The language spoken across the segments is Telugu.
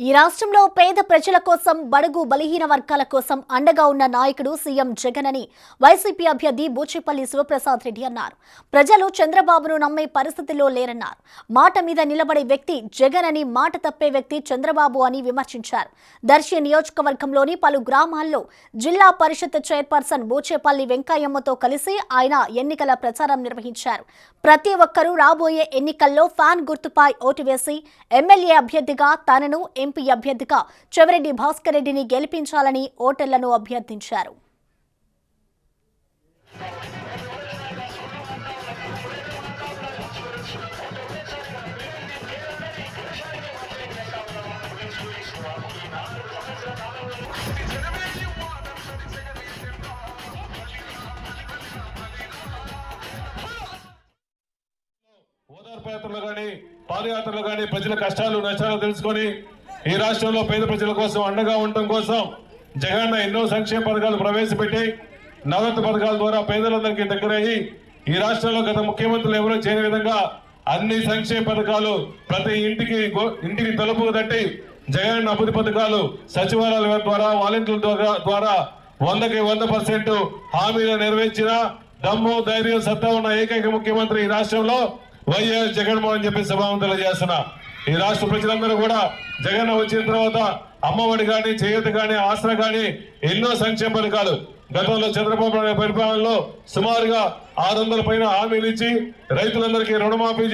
ఈ రాష్ట్రంలో పేద ప్రజల కోసం బడుగు బలహీన వర్గాల కోసం అండగా ఉన్న నాయకుడు సీఎం జగన్ అని వైసీపీ అభ్యర్థి బూచేపల్లి శివప్రసాద్ రెడ్డి అన్నారు. ప్రజలు చంద్రబాబును నమ్మే పరిస్థితిలో లేరన్నారు. మాట మీద నిలబడే వ్యక్తి జగన్ అని, మాట తప్పే వ్యక్తి చంద్రబాబు అని విమర్శించారు. దర్శి నియోజకవర్గంలోని పలు గ్రామాల్లో జిల్లా పరిషత్ చైర్పర్సన్ బూచేపల్లి వెంకయ్యమ్మతో కలిసి ఆయన ఎన్నికల ప్రచారం నిర్వహించారు. ప్రతి ఒక్కరూ రాబోయే ఎన్నికల్లో ఫ్యాన్ గుర్తుపై ఓటు వేసి ఎమ్మెల్యే అభ్యర్థిగా తనను, ఎంపీ అభ్యర్థిగా చెవిరెడ్డి భాస్కర్ రెడ్డిని గెలిపించాలని ఓటర్లను అభ్యర్థించారు. ఓదార్పాత్రలు కానీ పాదయాత్రలు కానీ ప్రజల కష్టాలు నష్టాలు తెలుసుకొని ఈ రాష్ట్రంలో పేద ప్రజల కోసం అండగా ఉండటం కోసం జగన్ ఎన్నో సంక్షేమ పథకాలు ప్రవేశపెట్టి నవరత్న పథకాల ద్వారా పేదలందరికీ దగ్గరయ్యి ఈ రాష్ట్రంలో గత ముఖ్యమంత్రులు ఎవరో చేయని విధంగా అన్ని సంక్షేమ పథకాలు ప్రతి ఇంటికి తలుపు తట్టి జగన్ అభివృద్ధి పథకాలు సచివాలయాల ద్వారా, వాలంటీర్ల ద్వారా 100% హామీలు నెరవేర్చిన దమ్ము, ధైర్యం, సత్తా ఉన్న ఏకైక ముఖ్యమంత్రి ఈ రాష్ట్రంలో వైఎస్ జగన్మోహన్ చెప్పి సభావంతులు చేస్తున్నా. ఈ రాష్ట్ర ప్రజలందరూ కూడా జగన్ వచ్చిన తర్వాత అమ్మఒడి కానీ, చేయూత కానీ, ఆసరా కానీ ఎన్నో సంక్షేమ పథకాలు గతంలో చంద్రబాబు నాయుడు పరిపాలనలో సుమారుగా 600 పైన హామీలు ఇచ్చి రైతులందరికీ రుణమాఫీ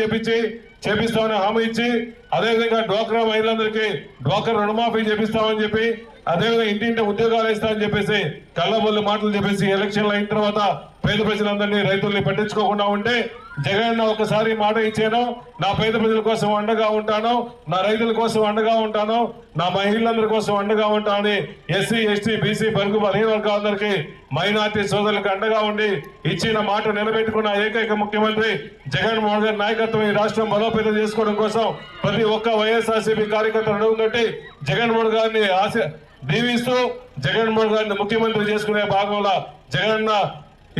చేపిస్తామని హామీ ఇచ్చి, అదేవిధంగా డ్వాక్రా మహిళలందరికీ డ్వాక్రా రుణమాఫీ చేపిస్తామని చెప్పి, అదేవిధంగా ఇంటింటి ఉద్యోగాలు ఇస్తామని చెప్పేసి కళ్ళబొల్లు మాటలు చెప్పేసి ఎలక్షన్లు అయిన తర్వాత పేద ప్రజలందరినీ, రైతుల్ని పట్టించుకోకుండా ఉంటే జగన్ ఒకసారి మాట ఇచ్చాను, నా పేద ప్రజల కోసం అండగా ఉంటాను, నా రైతుల కోసం అండగా ఉంటాను, నా మహిళలందరి కోసం అండగా ఉంటానని ఎస్సీ, ఎస్టీ, బీసీ, బడుగు బలహీన వర్గాలందరికీ, మైనార్టీ సోదరులకు అండగా ఉండి ఇచ్చిన మాట నిలబెట్టుకున్న ఏకైక ముఖ్యమంత్రి జగన్మోహన్ గారి నాయకత్వం ఈ రాష్ట్రం బలోపేతం చేసుకోవడం కోసం ప్రతి ఒక్క వైఎస్ఆర్సీపీ కార్యకర్త నడుము కట్టి జగన్మోహన్ గారిని దీవిస్తూ జగన్మోహన్ గారిని ముఖ్యమంత్రి చేసుకునే భాగంలో జగనన్న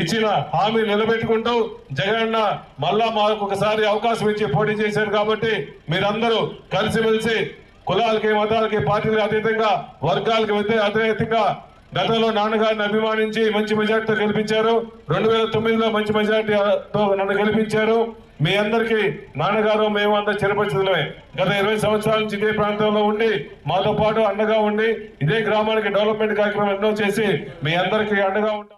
ఇచ్చిన హామీ నిలబెట్టుకుంటూ జగనన్న మళ్ళా మాకు ఒకసారి అవకాశం ఇచ్చి పోటీ చేశారు కాబట్టి మీరందరూ కలిసిమెలిసి కులాలకి, మతాలకి, పార్టీలకు అతీతంగా, వర్గాలకు అతీతంగా గతంలో నాన్నగారిని అభిమానించి మంచి మెజార్టీతో గెలిపించారు. 2009లో మంచి మెజార్టీతో నన్ను గెలిపించారు. మీ అందరికీ నాన్నగారు, మేము అంతా చిరపరిచితులమే. గత 20 సంవత్సరాల నుంచి ఇదే ప్రాంతంలో ఉండి మాతో పాటు అండగా ఉండి ఇదే గ్రామానికి డెవలప్మెంట్ కార్యక్రమం ఎన్నో చేసి మీ అందరికీ అండగా ఉంటాం.